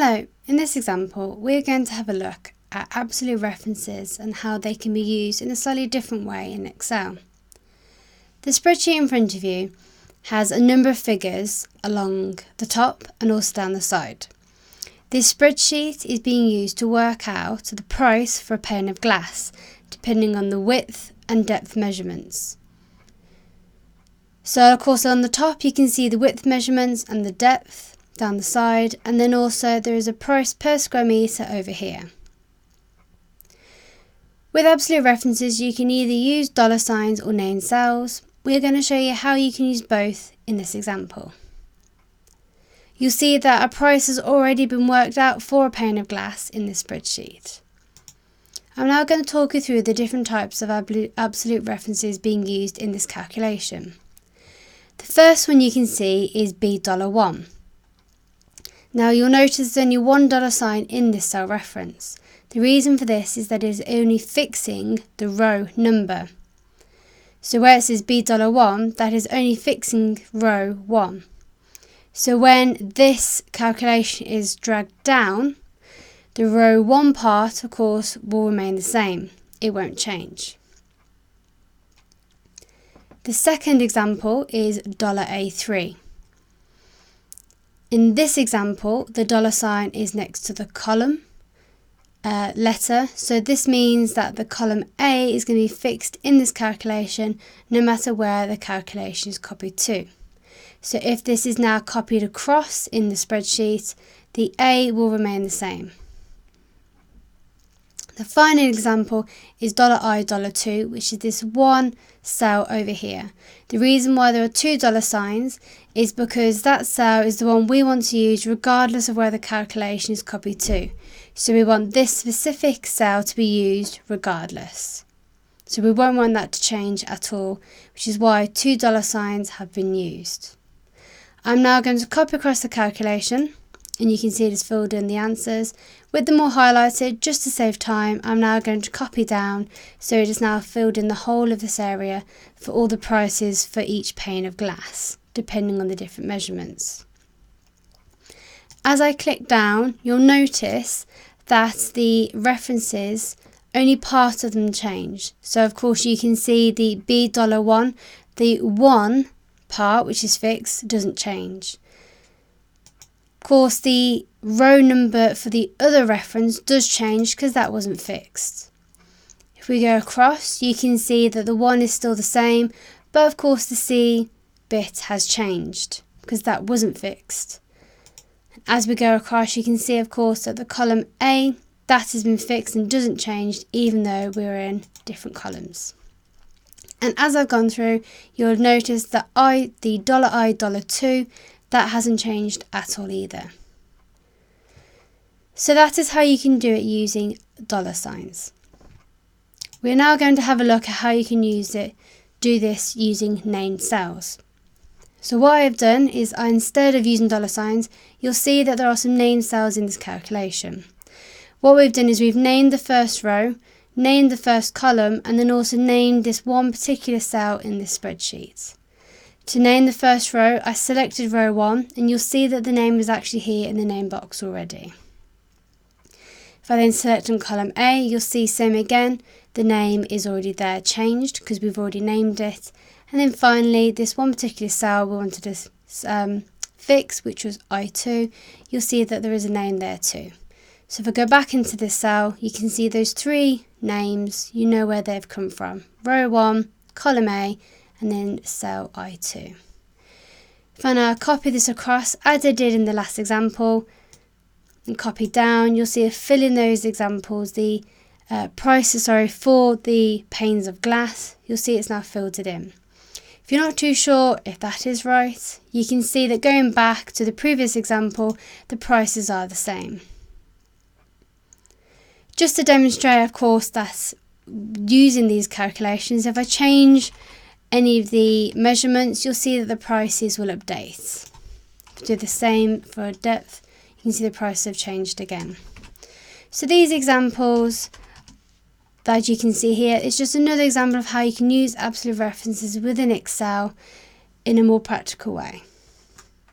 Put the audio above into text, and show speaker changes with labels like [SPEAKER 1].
[SPEAKER 1] Hello, in this example we're going to have a look at absolute references and how they can be used in a slightly different way in Excel. The spreadsheet in front of you has a number of figures along the top and also down the side. This spreadsheet is being used to work out the price for a pane of glass depending on the width and depth measurements. So of course on the top you can see the width measurements and the depth down the side, and then also there is a price per square metre over here. With absolute references you can either use dollar signs or named cells. We're going to show you how you can use both in this example. You'll see that a price has already been worked out for a pane of glass in this spreadsheet. I'm now going to talk you through the different types of absolute references being used in this calculation. The first one you can see is $1. Now you'll notice there's only $1 sign in this cell reference. The reason for this is that it is only fixing the row number. So where it says $1, that is only fixing row 1. So when this calculation is dragged down, the row 1 part of course will remain the same. It won't change. The second example is $A3. In this example, the dollar sign is next to the column letter, so this means that the column A is going to be fixed in this calculation no matter where the calculation is copied to. So if this is now copied across in the spreadsheet, the A will remain the same. The final example is $I$2, which is this one cell over here. The reason why there are two dollar signs is because that cell is the one we want to use regardless of where the calculation is copied to. So we want this specific cell to be used regardless. So we won't want that to change at all, which is why two dollar signs have been used. I'm now going to copy across the calculation, and you can see it is filled in the answers. With them all highlighted, just to save time, I'm now going to copy down so it is now filled in the whole of this area for all the prices for each pane of glass, depending on the different measurements. As I click down, you'll notice that the references, only part of them change. So of course you can see the $1, the 1 part, which is fixed, doesn't change. Of course, the row number for the other reference does change because that wasn't fixed. If we go across, you can see that the 1 is still the same, but of course the C bit has changed because that wasn't fixed. As we go across, you can see of course that the column A, that has been fixed and doesn't change even though we're in different columns. And as I've gone through, you'll notice that the $I$2, that hasn't changed at all either. So that is how you can do it using dollar signs. We're now going to have a look at how you can do this using named cells. So what I've done is instead of using dollar signs, you'll see that there are some named cells in this calculation. What we've done is we've named the first row, named the first column, and then also named this one particular cell in this spreadsheet. To name the first row, I selected row 1, and you'll see that the name is actually here in the name box already. If I then select on column A, you'll see same again, the name is already there changed because we've already named it. And then finally, this one particular cell we wanted to fix, which was I2, you'll see that there is a name there too. So if I go back into this cell, you can see those 3 names, you know where they've come from. Row 1, column A, and then cell I2. If I now copy this across as I did in the last example and copy down, you'll see I fill in those examples, the prices for the panes of glass. You'll see it's now filled it in. If you're not too sure if that is right, you can see that going back to the previous example, the prices are the same. Just to demonstrate, of course, that using these calculations, if I change any of the measurements, you'll see that the prices will update. If I do the same for depth, you can see the prices have changed again. So these examples that you can see here is just another example of how you can use absolute references within Excel in a more practical way.